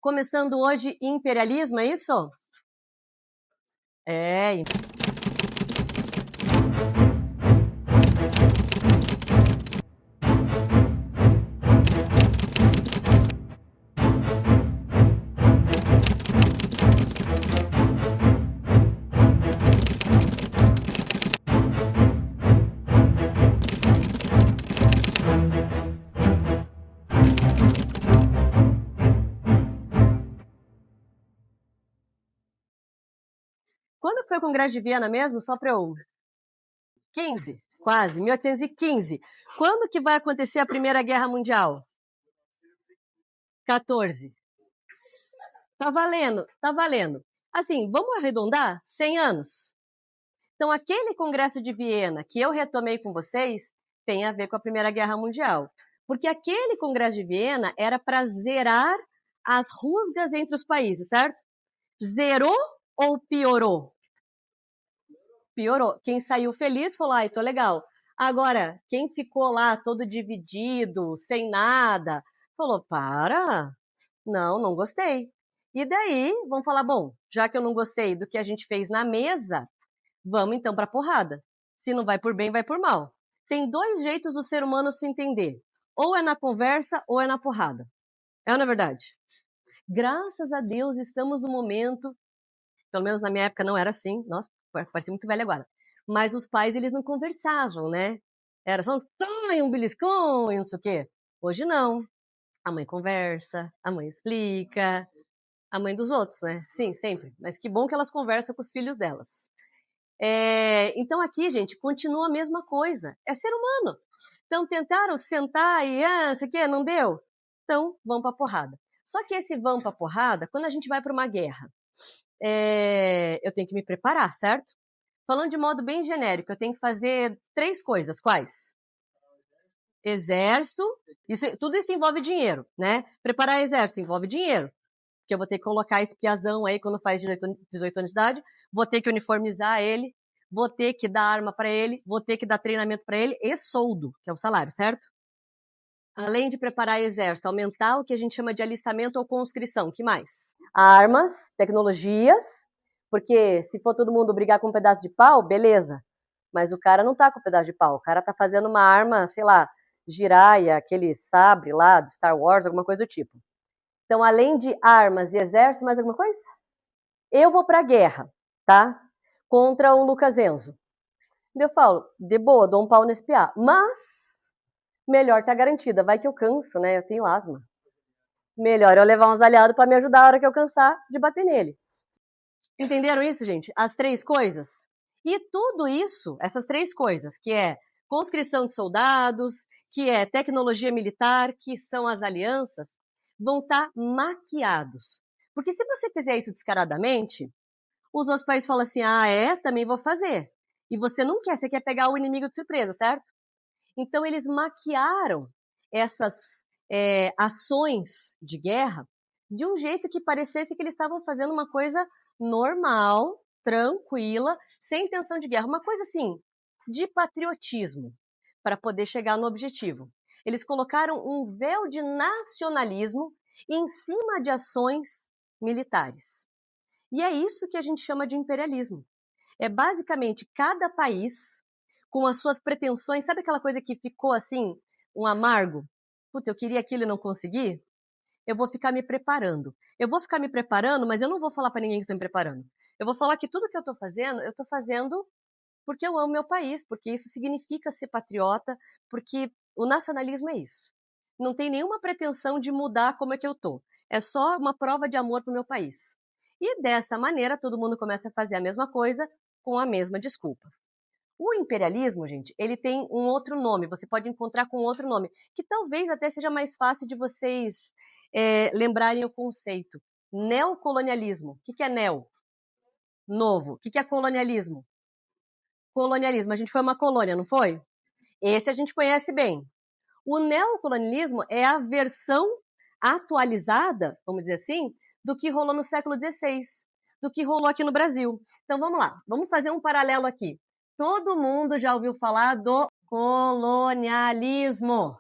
Começando hoje imperialismo, é isso? É. Quando foi o Congresso de Viena mesmo? Só para eu... 15, quase, 1815. Quando que vai acontecer a Primeira Guerra Mundial? 14. Tá valendo, tá valendo. Assim, vamos arredondar? 100 anos. Então, aquele Congresso de Viena que eu retomei com vocês tem a ver com a Primeira Guerra Mundial. Porque aquele Congresso de Viena era para zerar as rusgas entre os países, certo? Zerou ou piorou? Piorou. Quem saiu feliz falou, ai, tô legal. Agora, quem ficou lá todo dividido, sem nada, falou, para, não gostei. E daí, vamos falar, bom, já que eu não gostei do que a gente fez na mesa, vamos então pra porrada. Se não vai por bem, vai por mal. Tem dois jeitos do ser humano se entender. Ou é na conversa, ou é na porrada. É ou não é verdade? Graças a Deus, estamos no momento, pelo menos na minha época não era assim, nossa, parece muito velho agora. Mas os pais, eles não conversavam, né? Era só, toma um beliscão e não sei o quê. Hoje não. A mãe conversa, a mãe explica, a mãe dos outros, né? Sim, sempre. Mas que bom que elas conversam com os filhos delas. Então aqui, gente, continua a mesma coisa. É ser humano. Então tentaram sentar e, isso aqui não deu? Então, vão pra porrada. Só que esse vão pra porrada, quando a gente vai para uma guerra, eu tenho que me preparar, certo? Falando de modo bem genérico, eu tenho que fazer 3 coisas. Quais? Exército. Tudo isso envolve dinheiro, né? Preparar exército envolve dinheiro. Porque eu vou ter que colocar esse piazão aí quando faz 18 anos de idade, vou ter que uniformizar ele, vou ter que dar arma para ele, vou ter que dar treinamento para ele e soldo, que é o salário, certo? Além de preparar exército, aumentar o que a gente chama de alistamento ou conscrição. Que mais? Armas, tecnologias, porque se for todo mundo brigar com um pedaço de pau, beleza. Mas o cara não tá com um pedaço de pau, o cara tá fazendo uma arma, sei lá, giraia, aquele sabre lá do Star Wars, alguma coisa do tipo. Então, além de armas e exército, mais alguma coisa? Eu vou pra guerra, tá? Contra o Lucas Enzo. Eu falo, de boa, dou um pau nesse piá. Mas, melhor tá garantida. Vai que eu canso, né? Eu tenho asma. Melhor eu levar uns aliados para me ajudar a hora que eu cansar de bater nele. Entenderam isso, gente? As 3 coisas. E tudo isso, essas 3 coisas, que é conscrição de soldados, que é tecnologia militar, que são as alianças, vão estar maquiados. Porque se você fizer isso descaradamente, os outros países falam assim, também vou fazer. E você não quer, você quer pegar o inimigo de surpresa, certo? Então eles maquiaram essas ações de guerra de um jeito que parecesse que eles estavam fazendo uma coisa normal, tranquila, sem intenção de guerra. Uma coisa assim, de patriotismo, para poder chegar no objetivo. Eles colocaram um véu de nacionalismo em cima de ações militares. E é isso que a gente chama de imperialismo. É basicamente cada país com as suas pretensões, sabe aquela coisa que ficou assim, um amargo? Puta, eu queria aquilo e não consegui? Eu vou ficar me preparando. Eu vou ficar me preparando, mas eu não vou falar para ninguém que estou me preparando. Eu vou falar que tudo que eu estou fazendo porque eu amo meu país, porque isso significa ser patriota, porque o nacionalismo é isso. Não tem nenhuma pretensão de mudar como é que eu tô. É só uma prova de amor pro meu país. E dessa maneira, todo mundo começa a fazer a mesma coisa com a mesma desculpa. O imperialismo, gente, ele tem um outro nome, você pode encontrar com outro nome, que talvez até seja mais fácil de vocês lembrarem o conceito. Neocolonialismo. O que é neo? Novo. O que é colonialismo? Colonialismo. A gente foi uma colônia, não foi? Esse a gente conhece bem. O neocolonialismo é a versão atualizada, vamos dizer assim, do que rolou no século XVI, do que rolou aqui no Brasil. Então vamos lá, vamos fazer um paralelo aqui. Todo mundo já ouviu falar do colonialismo.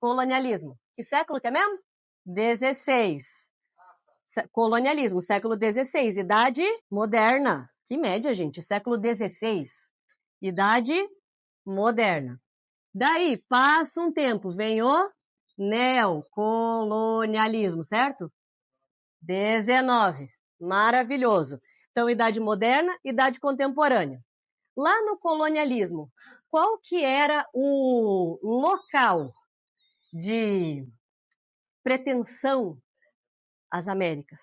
Colonialismo. Que século que é mesmo? XVI. Colonialismo, século XVI. Idade moderna. Que média, gente? Século XVI. Idade moderna. Daí, passa um tempo, vem o neocolonialismo, certo? 19. Maravilhoso. Então, idade moderna, idade contemporânea. Lá no colonialismo, qual que era o local de pretensão às Américas?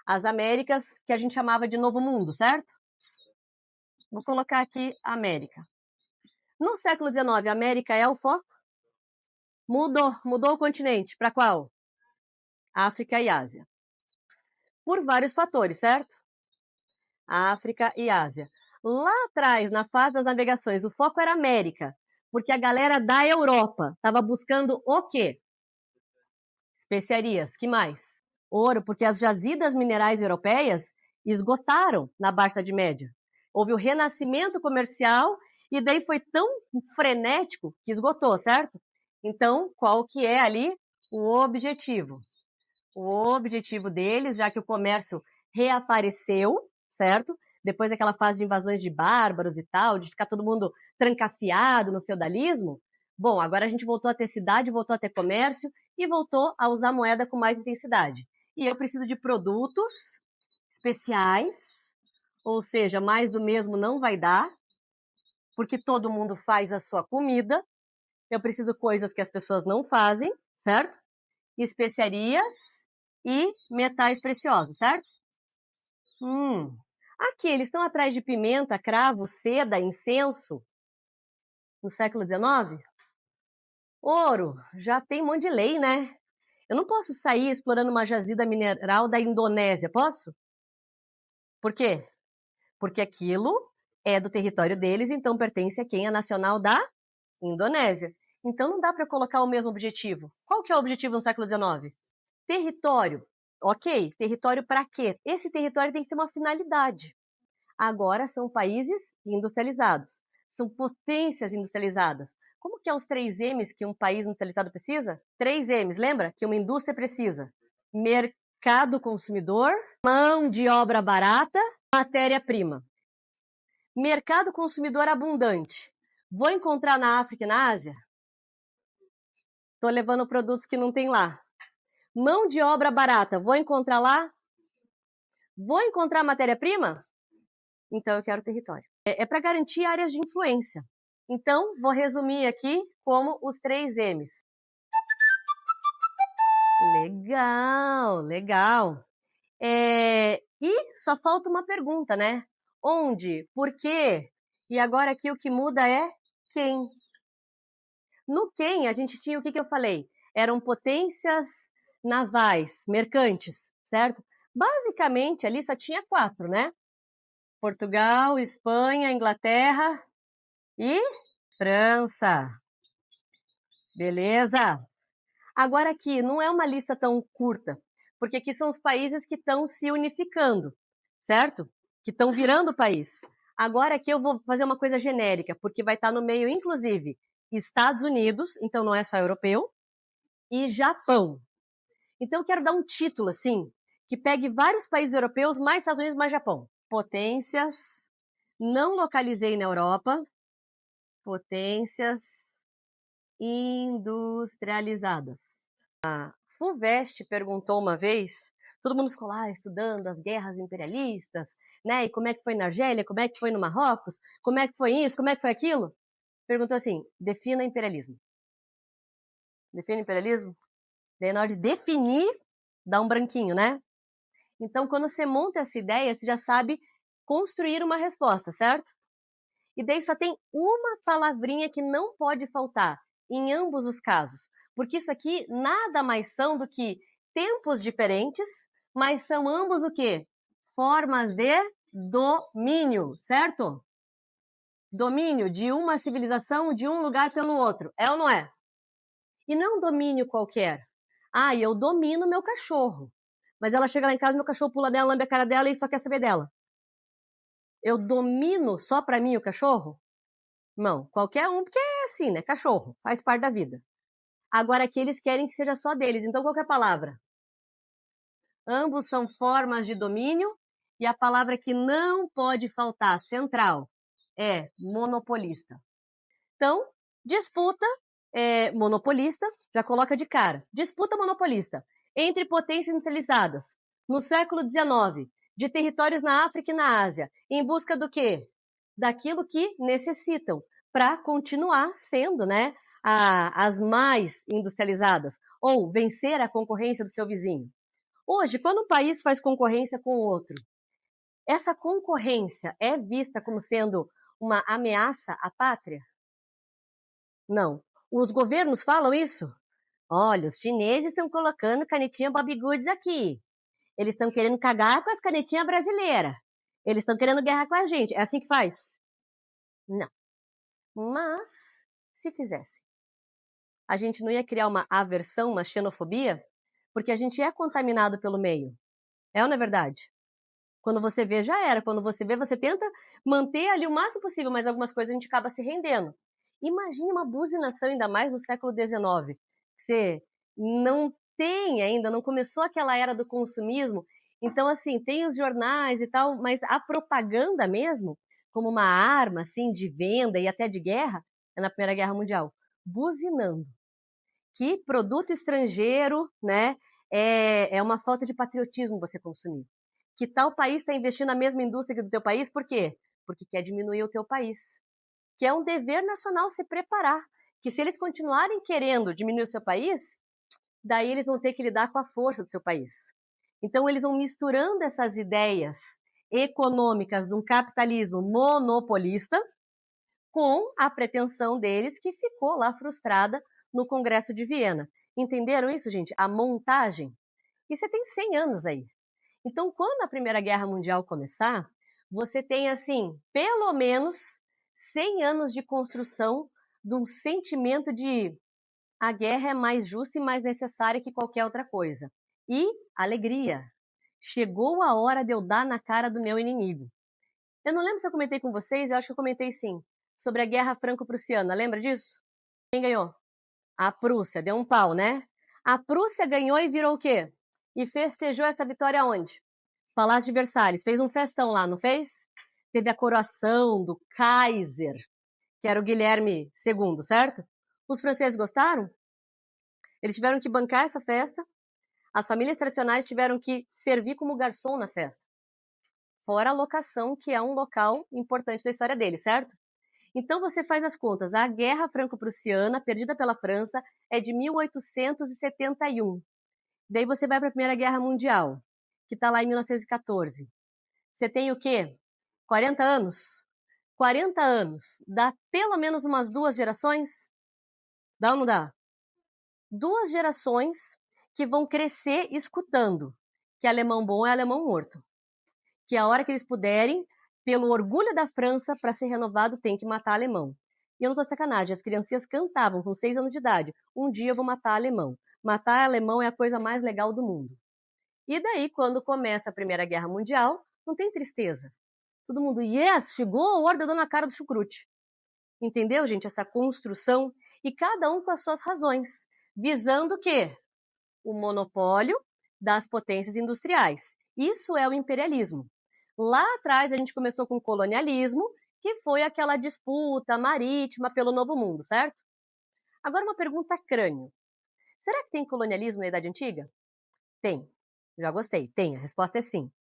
As Américas que a gente chamava de Novo Mundo, certo? Vou colocar aqui América. No século XIX, a América é o foco? Mudou o continente. Para qual? África e Ásia. Por vários fatores, certo? África e Ásia. Lá atrás, na fase das navegações, o foco era América, porque a galera da Europa estava buscando o quê? Especiarias. Que mais? Ouro, porque as jazidas minerais europeias esgotaram na Baixa Idade Média. Houve o renascimento comercial e daí foi tão frenético que esgotou, certo? Então, qual que é ali o objetivo? O objetivo deles, já que o comércio reapareceu, certo? Depois daquela fase de invasões de bárbaros e tal, de ficar todo mundo trancafiado no feudalismo. Bom, agora a gente voltou a ter cidade, voltou a ter comércio e voltou a usar moeda com mais intensidade. E eu preciso de produtos especiais, ou seja, mais do mesmo não vai dar, porque todo mundo faz a sua comida. Eu preciso coisas que as pessoas não fazem, certo? Especiarias e metais preciosos, certo? Aqui, eles estão atrás de pimenta, cravo, seda, incenso, no século XIX? Ouro, já tem um monte de lei, né? Eu não posso sair explorando uma jazida mineral da Indonésia, posso? Por quê? Porque aquilo é do território deles, então pertence a quem é nacional da Indonésia. Então não dá para colocar o mesmo objetivo. Qual que é o objetivo no século XIX? Território. Ok, território para quê? Esse território tem que ter uma finalidade. Agora são países industrializados. São potências industrializadas. Como que é os 3 M's que um país industrializado precisa? 3 M's, lembra? Que uma indústria precisa. Mercado consumidor, mão de obra barata, matéria-prima. Mercado consumidor abundante. Vou encontrar na África e na Ásia? Estou levando produtos que não tem lá. Mão de obra barata, vou encontrar lá? Vou encontrar matéria-prima? Então eu quero território. É para garantir áreas de influência. Então, vou resumir aqui como os 3 M's. Legal, legal. E só falta uma pergunta, né? Onde? Por quê? E agora aqui o que muda é quem. No quem, a gente tinha o que eu falei? Eram potências navais, mercantes, certo? Basicamente, ali só tinha 4, né? Portugal, Espanha, Inglaterra e França. Beleza? Agora aqui, não é uma lista tão curta, porque aqui são os países que estão se unificando, certo? Que estão virando o país. Agora aqui eu vou fazer uma coisa genérica, porque vai estar no meio, inclusive, Estados Unidos, então não é só europeu, e Japão. Então eu quero dar um título, assim, que pegue vários países europeus, mais Estados Unidos, mais Japão. Potências, não localizei na Europa, potências industrializadas. A FUVEST perguntou uma vez, todo mundo ficou lá estudando as guerras imperialistas, né? E como é que foi na Argélia, como é que foi no Marrocos, como é que foi isso, como é que foi aquilo? Perguntou assim, defina imperialismo. Defina imperialismo? Daí na hora de definir, dá um branquinho, né? Então, quando você monta essa ideia, você já sabe construir uma resposta, certo? E daí só tem uma palavrinha que não pode faltar em ambos os casos. Porque isso aqui nada mais são do que tempos diferentes, mas são ambos o quê? Formas de domínio, certo? Domínio de uma civilização de um lugar pelo outro. É ou não é? E não um domínio qualquer. Ah, eu domino meu cachorro. Mas ela chega lá em casa, meu cachorro pula dela, lambe a cara dela e só quer saber dela. Eu domino só pra mim o cachorro? Não, qualquer um, porque é assim, né? Cachorro, faz parte da vida. Agora aqui eles querem que seja só deles, então qual que é a palavra? Ambos são formas de domínio e a palavra que não pode faltar, central, é monopolista. Então, disputa monopolista, já coloca de cara. Disputa monopolista entre potências industrializadas no século XIX, de territórios na África e na Ásia, em busca do quê? Daquilo que necessitam para continuar sendo, né, as mais industrializadas, ou vencer a concorrência do seu vizinho. Hoje, quando um país faz concorrência com o outro, essa concorrência é vista como sendo uma ameaça à pátria? Não. Os governos falam isso? Olha, os chineses estão colocando canetinha Bob Goods aqui. Eles estão querendo cagar com as canetinhas brasileiras. Eles estão querendo guerra com a gente. É assim que faz? Não. Mas, se fizesse, a gente não ia criar uma aversão, uma xenofobia? Porque a gente é contaminado pelo meio. É ou não é verdade? Quando você vê, já era. Quando você vê, você tenta manter ali o máximo possível, mas algumas coisas a gente acaba se rendendo. Imagine uma buzinação, ainda mais no século XIX. Você não tem ainda, não começou aquela era do consumismo. Então, assim, tem os jornais e tal, mas a propaganda mesmo, como uma arma, assim, de venda e até de guerra, é na Primeira Guerra Mundial. Buzinando. Que produto estrangeiro, né, é uma falta de patriotismo você consumir. Que tal país está investindo na mesma indústria que do teu país? Por quê? Porque quer diminuir o teu país. Que é um dever nacional se preparar. Que se eles continuarem querendo diminuir o seu país, daí eles vão ter que lidar com a força do seu país. Então eles vão misturando essas ideias econômicas de um capitalismo monopolista com a pretensão deles que ficou lá frustrada no Congresso de Viena. Entenderam isso, gente? A montagem. E você tem 100 anos aí. Então, quando a Primeira Guerra Mundial começar, você tem, assim, pelo menos 100 anos de construção de um sentimento de a guerra é mais justa e mais necessária que qualquer outra coisa. E alegria. Chegou a hora de eu dar na cara do meu inimigo. Eu não lembro se eu comentei com vocês, eu acho que eu comentei sim, sobre a Guerra Franco-Prussiana. Lembra disso? Quem ganhou? A Prússia. Deu um pau, né? A Prússia ganhou e virou o quê? E festejou essa vitória onde? Palácio de Versalhes. Fez um festão lá, não fez? Teve a coroação do Kaiser, que era o Guilherme II, certo? Os franceses gostaram? Eles tiveram que bancar essa festa. As famílias tradicionais tiveram que servir como garçom na festa. Fora a locação, que é um local importante da história deles, certo? Então você faz as contas. A Guerra Franco-Prussiana, perdida pela França, é de 1871. Daí você vai para a Primeira Guerra Mundial, que está lá em 1914. Você tem o quê? 40 anos? 40 anos. Dá pelo menos umas 2 gerações? Dá ou não dá? 2 gerações que vão crescer escutando que alemão bom é alemão morto. Que a hora que eles puderem, pelo orgulho da França, para ser renovado, tem que matar alemão. E eu não tô de sacanagem, as criancinhas cantavam com 6 anos de idade. Um dia eu vou matar alemão. Matar alemão é a coisa mais legal do mundo. E daí, quando começa a Primeira Guerra Mundial, não tem tristeza. Todo mundo, yes, chegou a hora, dando na cara do chucrute. Entendeu, gente? Essa construção. E cada um com as suas razões. Visando o quê? O monopólio das potências industriais. Isso é o imperialismo. Lá atrás a gente começou com o colonialismo, que foi aquela disputa marítima pelo Novo Mundo, certo? Agora uma pergunta crânio. Será que tem colonialismo na Idade Antiga? Tem. Já gostei. Tem. A resposta é sim.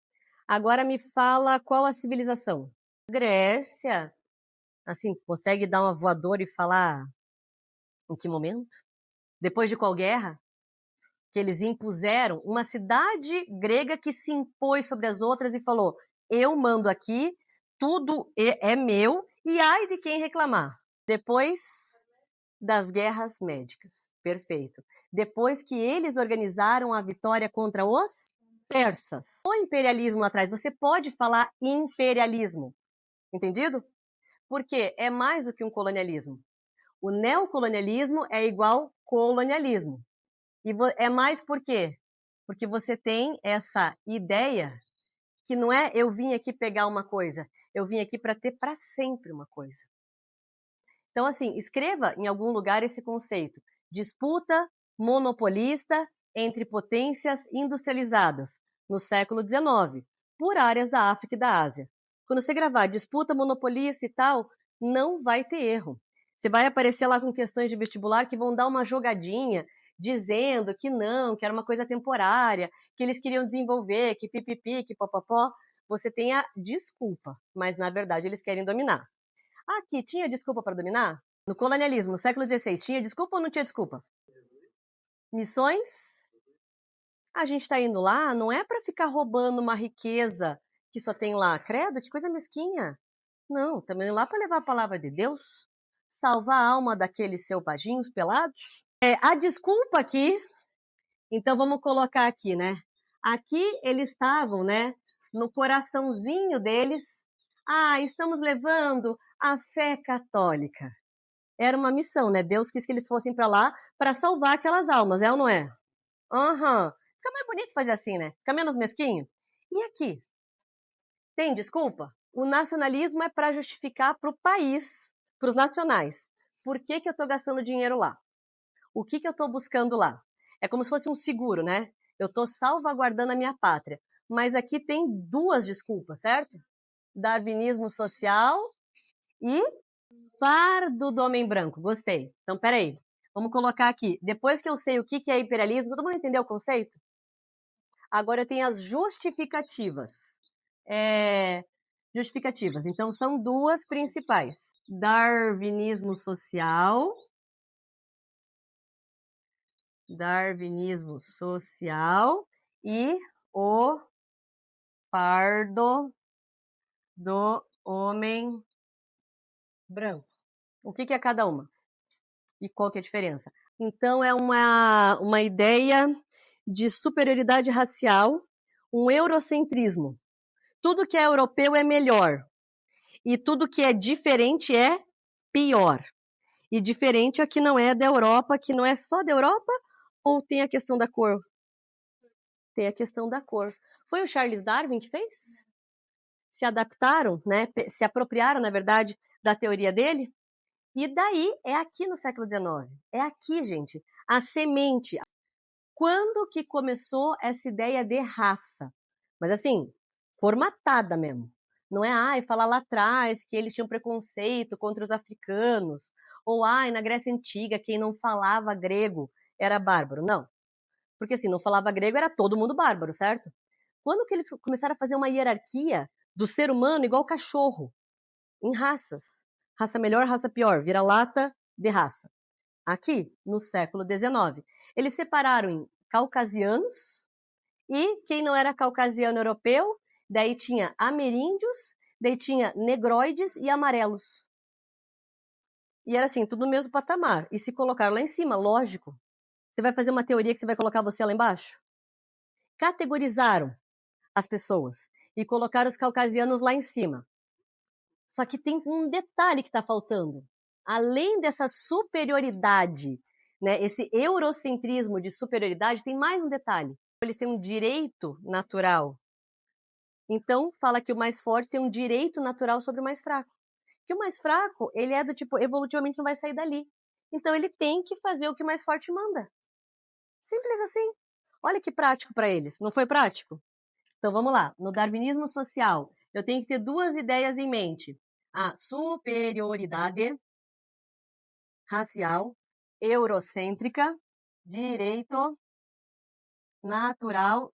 Agora me fala qual a civilização. Grécia. Assim, consegue dar uma voadora e falar em que momento? Depois de qual guerra? Que eles impuseram uma cidade grega que se impôs sobre as outras e falou: eu mando aqui, tudo é meu e ai de quem reclamar. Depois das guerras médicas. Perfeito. Depois que eles organizaram a vitória contra os persas. O imperialismo lá atrás, você pode falar imperialismo. Entendido? Porque é mais do que um colonialismo. O neocolonialismo é igual colonialismo. E é mais por quê? Porque você tem essa ideia que não é eu vim aqui pegar uma coisa, eu vim aqui para ter para sempre uma coisa. Então, assim, escreva em algum lugar esse conceito. Disputa monopolista entre potências industrializadas no século XIX, por áreas da África e da Ásia. Quando você gravar disputa monopolista e tal, não vai ter erro. Você vai aparecer lá com questões de vestibular que vão dar uma jogadinha, dizendo que não, que era uma coisa temporária, que eles queriam desenvolver, que pipipi, que popopó. Você tem a desculpa, mas na verdade eles querem dominar. Aqui, tinha desculpa para dominar? No colonialismo, no século XVI, tinha desculpa ou não tinha desculpa? Missões? A gente está indo lá, não é para ficar roubando uma riqueza que só tem lá. Credo, que coisa mesquinha. Não, estamos indo lá para levar a palavra de Deus, salvar a alma daqueles selvaginhos pelados. A desculpa aqui, então vamos colocar aqui, né? Aqui eles estavam, né? No coraçãozinho deles. Estamos levando a fé católica. Era uma missão, né? Deus quis que eles fossem para lá para salvar aquelas almas, é ou não é? Aham. Fica mais bonito fazer assim, né? Fica menos mesquinho. E aqui? Tem desculpa? O nacionalismo é para justificar para o país, para os nacionais. Por que eu estou gastando dinheiro lá? O que eu estou buscando lá? É como se fosse um seguro, né? Eu estou salvaguardando a minha pátria. Mas aqui tem duas desculpas, certo? Darwinismo social e fardo do homem branco. Gostei. Então, peraí. Vamos colocar aqui. Depois que eu sei o que é imperialismo, todo mundo entendeu o conceito? Agora eu tenho as justificativas. Justificativas. Então, são duas principais. Darwinismo social. Darwinismo social e o fardo do homem branco. O que é cada uma? E qual que é a diferença? Então, é uma ideia de superioridade racial, um eurocentrismo. Tudo que é europeu é melhor. E tudo que é diferente é pior. E diferente é que não é da Europa, que não é só da Europa, ou tem a questão da cor? Tem a questão da cor. Foi o Charles Darwin que fez? Se adaptaram, né? Se apropriaram, na verdade, da teoria dele? E daí é aqui no século XIX. É aqui, gente. A semente. Quando que começou essa ideia de raça? Mas assim, formatada mesmo. Não é, falar lá atrás que eles tinham preconceito contra os africanos. Ou, na Grécia Antiga, quem não falava grego era bárbaro. Não. Porque assim, não falava grego, era todo mundo bárbaro, certo? Quando que eles começaram a fazer uma hierarquia do ser humano igual cachorro, em raças. Raça melhor, raça pior, vira-lata de raça. Aqui, no século XIX. Eles separaram em caucasianos e quem não era caucasiano europeu, daí tinha ameríndios, daí tinha negroides e amarelos. E era assim, tudo no mesmo patamar. E se colocaram lá em cima, lógico. Você vai fazer uma teoria que você vai colocar você lá embaixo? Categorizaram as pessoas e colocaram os caucasianos lá em cima. Só que tem um detalhe que está faltando. Além dessa superioridade, né, esse eurocentrismo de superioridade, tem mais um detalhe. Eles têm um direito natural. Então, fala que o mais forte tem um direito natural sobre o mais fraco. Que o mais fraco, ele é do tipo, evolutivamente não vai sair dali. Então, ele tem que fazer o que o mais forte manda. Simples assim. Olha que prático para eles. Não foi prático? Então, vamos lá. No darwinismo social, eu tenho que ter duas ideias em mente. A superioridade racial, eurocêntrica, direito natural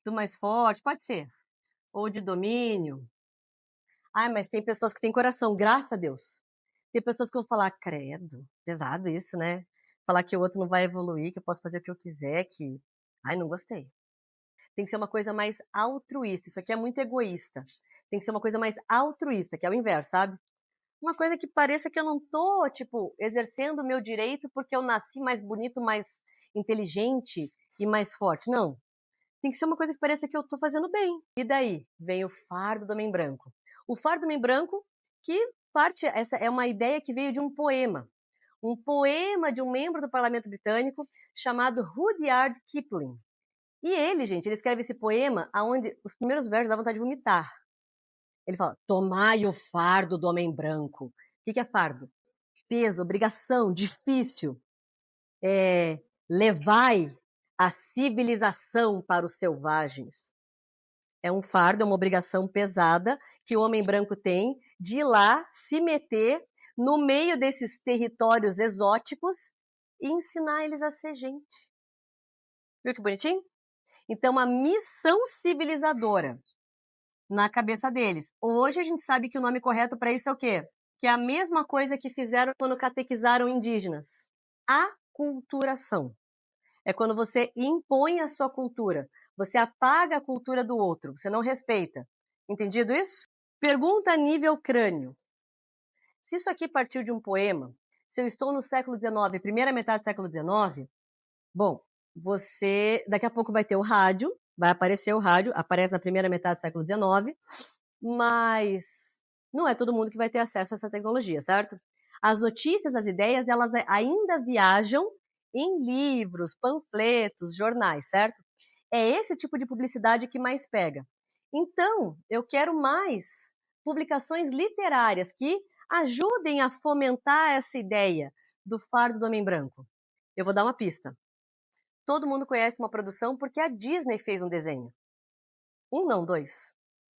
do mais forte, pode ser. Ou de domínio. Mas tem pessoas que têm coração, graças a Deus. Tem pessoas que vão falar, credo, pesado isso, né? Falar que o outro não vai evoluir, que eu posso fazer o que eu quiser, que... não gostei. Tem que ser uma coisa mais altruísta. Isso aqui é muito egoísta. Tem que ser uma coisa mais altruísta, que é o inverso, sabe? Uma coisa que pareça que eu não tô, tipo, exercendo o meu direito porque eu nasci mais bonito, mais inteligente e mais forte. Não. Tem que ser uma coisa que pareça que eu tô fazendo bem. E daí vem o fardo do homem branco. O fardo do homem branco, que essa é uma ideia que veio de um poema. Um poema de um membro do parlamento britânico chamado Rudyard Kipling. E ele, gente, ele escreve esse poema onde os primeiros versos dá vontade de vomitar. Ele fala, tomai o fardo do homem branco. O que é fardo? Peso, obrigação, difícil. Levai a civilização para os selvagens. É um fardo, é uma obrigação pesada que o homem branco tem de ir lá se meter no meio desses territórios exóticos e ensinar eles a ser gente. Viu que bonitinho? Então, uma missão civilizadora na cabeça deles. Hoje a gente sabe que o nome correto para isso é o quê? Que é a mesma coisa que fizeram quando catequizaram indígenas. Aculturação. É quando você impõe a sua cultura. Você apaga a cultura do outro. Você não respeita. Entendido isso? Pergunta a nível crânio. Se isso aqui partiu de um poema, se eu estou no século XIX, primeira metade do século XIX, bom, você daqui a pouco vai ter o rádio, vai aparecer o rádio, aparece na primeira metade do século XIX, mas não é todo mundo que vai ter acesso a essa tecnologia, certo? As notícias, as ideias, elas ainda viajam em livros, panfletos, jornais, certo? É esse o tipo de publicidade que mais pega. Então, eu quero mais publicações literárias que ajudem a fomentar essa ideia do fardo do homem branco. Eu vou dar uma pista. Todo mundo conhece uma produção porque a Disney fez um desenho. Um não, dois.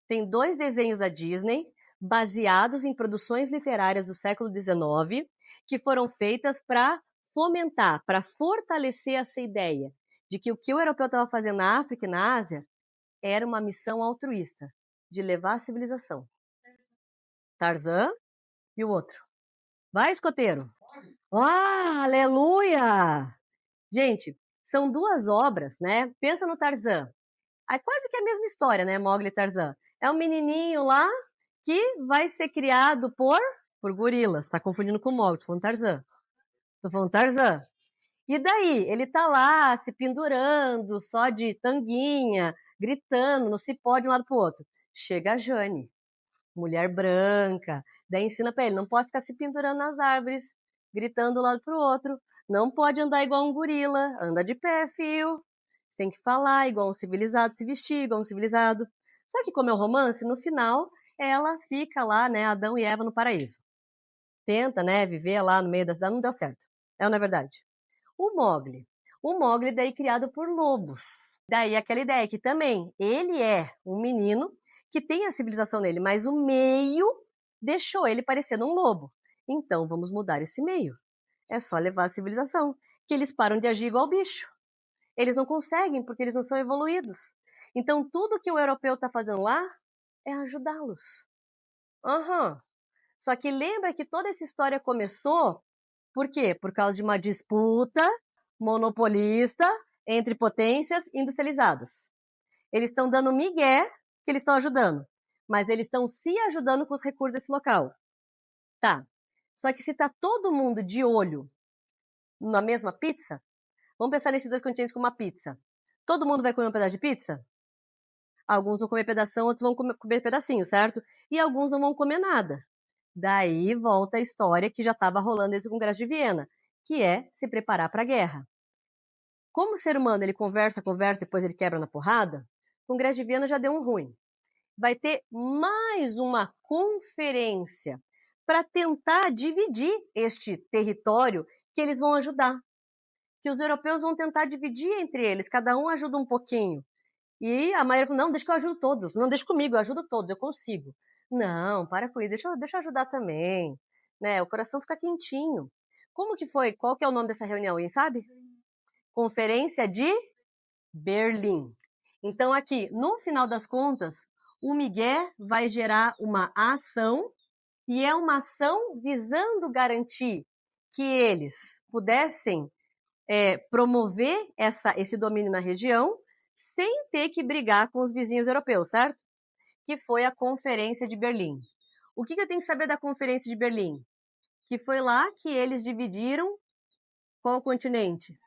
Tem 2 desenhos da Disney baseados em produções literárias do século XIX que foram feitas para fomentar, para fortalecer essa ideia de que o europeu estava fazendo na África e na Ásia era uma missão altruísta, de levar a civilização. Tarzan e o outro. Vai, escoteiro! Ah, aleluia! Gente, são 2 obras, né? Pensa no Tarzan. É quase que a mesma história, né? Mowgli e Tarzan. É um menininho lá que vai ser criado por gorilas. Tá confundindo com o Mowgli, tô falando Tarzan. Tô falando Tarzan. E daí, ele tá lá se pendurando, só de tanguinha, gritando, não se pode de um lado pro outro. Chega a Jane, mulher branca, daí ensina pra ele, não pode ficar se pendurando nas árvores, gritando de um lado pro outro, não pode andar igual um gorila, anda de pé, fio. Você tem que falar igual um civilizado, se vestir igual um civilizado. Só que como é um romance, no final, ela fica lá, né, Adão e Eva no paraíso. Tenta, né, viver lá no meio da cidade, não deu certo. É ou não é verdade? O Mowgli. O Mowgli daí criado por lobos. Daí aquela ideia que também ele é um menino que tem a civilização nele, mas o meio deixou ele parecendo um lobo. Então vamos mudar esse meio. É só levar a civilização, que eles param de agir igual bicho. Eles não conseguem porque eles não são evoluídos. Então tudo que o europeu está fazendo lá é ajudá-los. Uhum. Só que lembra que toda essa história começou por quê? Por causa de uma disputa monopolista entre potências industrializadas. Eles estão dando migué que eles estão ajudando, mas eles estão se ajudando com os recursos desse local. Tá. Só que se tá todo mundo de olho na mesma pizza, vamos pensar nesses 2 continentes como uma pizza. Todo mundo vai comer um pedaço de pizza? Alguns vão comer pedação, outros vão comer pedacinho, certo? E alguns não vão comer nada. Daí volta a história que já estava rolando desde o Congresso de Viena, que é se preparar para a guerra. Como o ser humano ele conversa, depois ele quebra na porrada, o Congresso de Viena já deu um ruim. Vai ter mais uma conferência para tentar dividir este território que eles vão ajudar. Que os europeus vão tentar dividir entre eles, cada um ajuda um pouquinho. E a maioria falou, não, deixa que eu ajudo todos. Não, deixa comigo, eu ajudo todos, eu consigo. Não, para com isso, deixa eu ajudar também. Né? O coração fica quentinho. Como que foi? Qual que é o nome dessa reunião, hein, sabe? Conferência de Berlim. Então aqui, no final das contas, o Miguel vai gerar uma ação e é uma ação visando garantir que eles pudessem promover esse domínio na região sem ter que brigar com os vizinhos europeus, certo? Que foi a Conferência de Berlim. O que eu tenho que saber da Conferência de Berlim? Que foi lá que eles dividiram qual continente?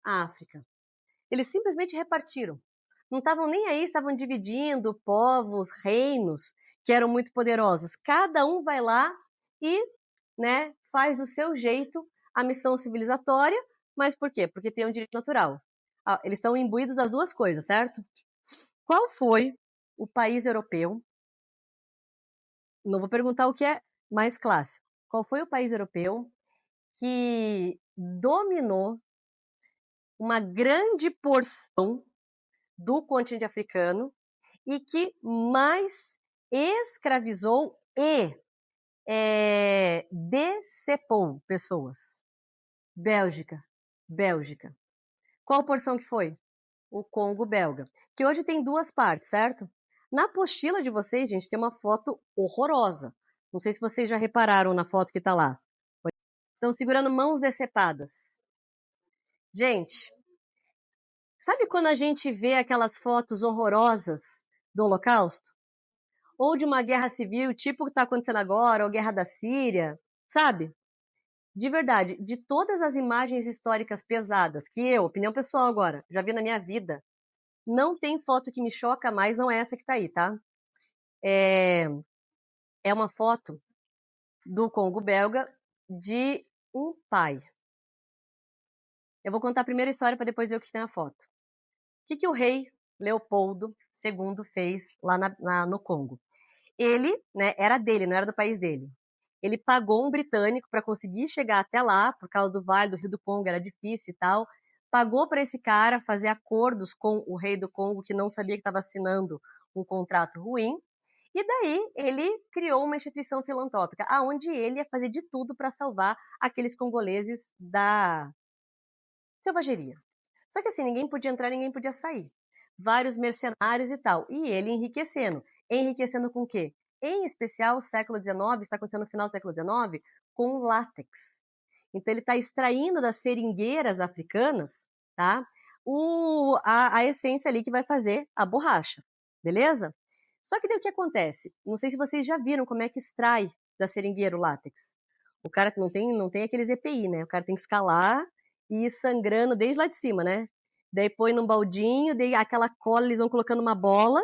A África. Eles simplesmente repartiram. Não estavam nem aí, estavam dividindo povos, reinos, que eram muito poderosos. Cada um vai lá e, né, faz do seu jeito a missão civilizatória, mas por quê? Porque tem um direito natural. Eles estão imbuídos das 2 coisas, certo? Qual foi o país europeu? Não vou perguntar o que é mais clássico. Qual foi o país europeu que dominou uma grande porção do continente africano e que mais escravizou e decepou pessoas. Bélgica. Qual porção que foi? O Congo belga, que hoje tem 2 partes, certo? Na apostila de vocês, gente, tem uma foto horrorosa. Não sei se vocês já repararam na foto que tá lá. Estão segurando mãos decepadas. Gente, sabe quando a gente vê aquelas fotos horrorosas do Holocausto? Ou de uma guerra civil, tipo o que está acontecendo agora, ou guerra da Síria, sabe? De verdade, de todas as imagens históricas pesadas que eu, opinião pessoal agora, já vi na minha vida, não tem foto que me choca mais, não é essa que tá aí, tá? É uma foto do Congo belga de um pai. Eu vou contar a primeira história para depois ver o que tem na foto. O que o rei Leopoldo II fez lá no Congo? Ele, né, era dele, não era do país dele. Ele pagou um britânico para conseguir chegar até lá, por causa do Vale do Rio do Congo, era difícil e tal. Pagou para esse cara fazer acordos com o rei do Congo, que não sabia que estava assinando um contrato ruim. E daí ele criou uma instituição filantrópica, aonde ele ia fazer de tudo para salvar aqueles congoleses da selvageria. Só que assim, ninguém podia entrar, ninguém podia sair. Vários mercenários e tal. E ele enriquecendo. Enriquecendo com o quê? Em especial, o século XIX, está acontecendo no final do século XIX, com látex. Então ele está extraindo das seringueiras africanas, tá? A essência ali que vai fazer a borracha, beleza? Só que daí o que acontece? Não sei se vocês já viram como é que extrai da seringueira o látex. O cara não tem aqueles EPI, né? O cara tem que escalar e ir sangrando desde lá de cima, né? Daí põe num baldinho, daí aquela cola eles vão colocando uma bola,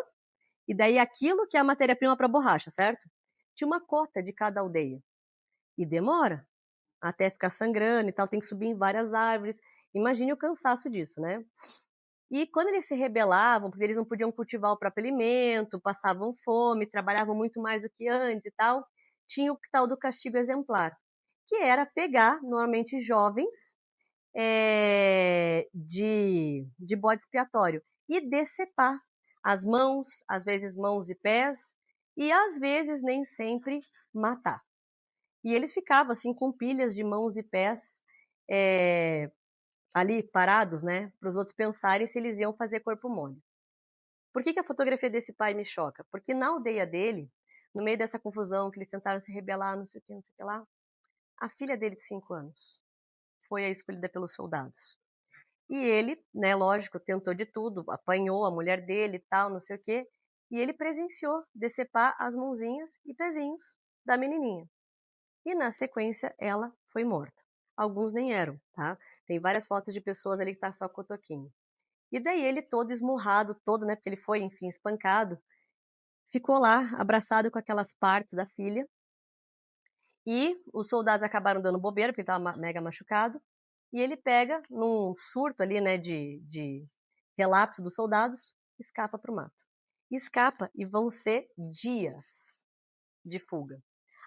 e daí aquilo que é a matéria-prima para borracha, certo? Tinha uma cota de cada aldeia. E demora até ficar sangrando e tal, tem que subir em várias árvores. Imagine o cansaço disso, né? E quando eles se rebelavam, porque eles não podiam cultivar o próprio alimento, passavam fome, trabalhavam muito mais do que antes e tal, tinha o tal do castigo exemplar, que era pegar, normalmente jovens, de bode expiatório e decepar as mãos, às vezes mãos e pés, e às vezes nem sempre matar. E eles ficavam assim com pilhas de mãos e pés ali parados, né, para os outros pensarem se eles iam fazer corpo mole. Por que a fotografia desse pai me choca? Porque na aldeia dele, no meio dessa confusão que eles tentaram se rebelar, não sei o que lá, a filha dele de 5 anos foi a escolhida pelos soldados. E ele, né, lógico, tentou de tudo, apanhou a mulher dele e tal, não sei o quê, e ele presenciou decepar as mãozinhas e pezinhos da menininha. E na sequência ela foi morta. Alguns nem eram, tá? Tem várias fotos de pessoas ali que tá só cotoquinho. E daí ele todo esmurrado, todo, né, porque ele foi, enfim, espancado, ficou lá abraçado com aquelas partes da filha. E os soldados acabaram dando bobeira, porque ele estava mega machucado. E ele pega, num surto ali, né, de relapso dos soldados, escapa para o mato. Escapa e vão ser dias de fuga.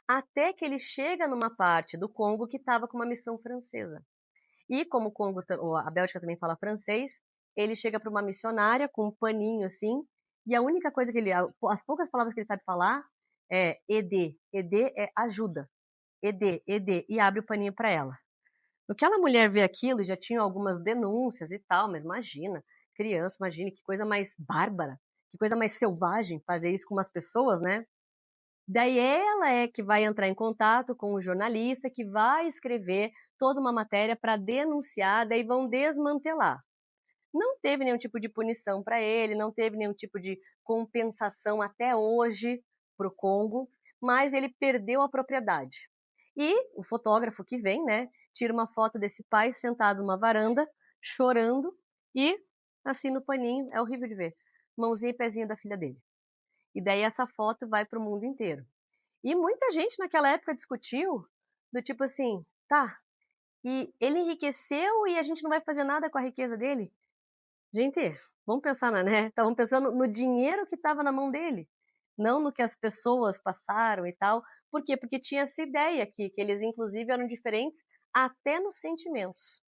Até que ele chega numa parte do Congo que estava com uma missão francesa. E como o Congo, a Bélgica também fala francês, ele chega para uma missionária com um paninho assim, e a única coisa que as poucas palavras que ele sabe falar é ED. ED é ajuda. ED, e abre o paninho para ela. No que aquela mulher vê aquilo, já tinham algumas denúncias e tal, mas imagina, criança, imagine que coisa mais bárbara, que coisa mais selvagem fazer isso com umas pessoas, né? Daí ela é que vai entrar em contato com o jornalista que vai escrever toda uma matéria para denunciar, daí vão desmantelar. Não teve nenhum tipo de punição para ele, não teve nenhum tipo de compensação até hoje para o Congo, mas ele perdeu a propriedade. E o fotógrafo que vem, né, tira uma foto desse pai sentado numa varanda, chorando, e assim no paninho, é horrível de ver, mãozinha e pezinho da filha dele. E daí essa foto vai para o mundo inteiro. E muita gente naquela época discutiu, do tipo assim, tá, e ele enriqueceu e a gente não vai fazer nada com a riqueza dele? Gente, vamos pensar né? Estavam pensando no dinheiro que estava na mão dele, não no que as pessoas passaram e tal. Por quê? Porque tinha essa ideia aqui, que eles inclusive eram diferentes até nos sentimentos,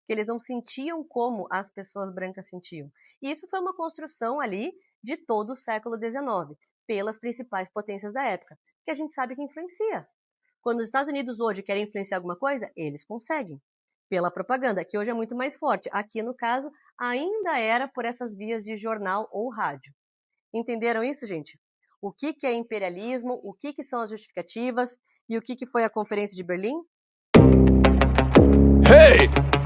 que eles não sentiam como as pessoas brancas sentiam. E isso foi uma construção ali de todo o século XIX, pelas principais potências da época, que a gente sabe que influencia. Quando os Estados Unidos hoje querem influenciar alguma coisa, eles conseguem. Pela propaganda, que hoje é muito mais forte. Aqui, no caso, ainda era por essas vias de jornal ou rádio. Entenderam isso, gente? O que é imperialismo, o que são as justificativas e o que foi a Conferência de Berlim? Hey!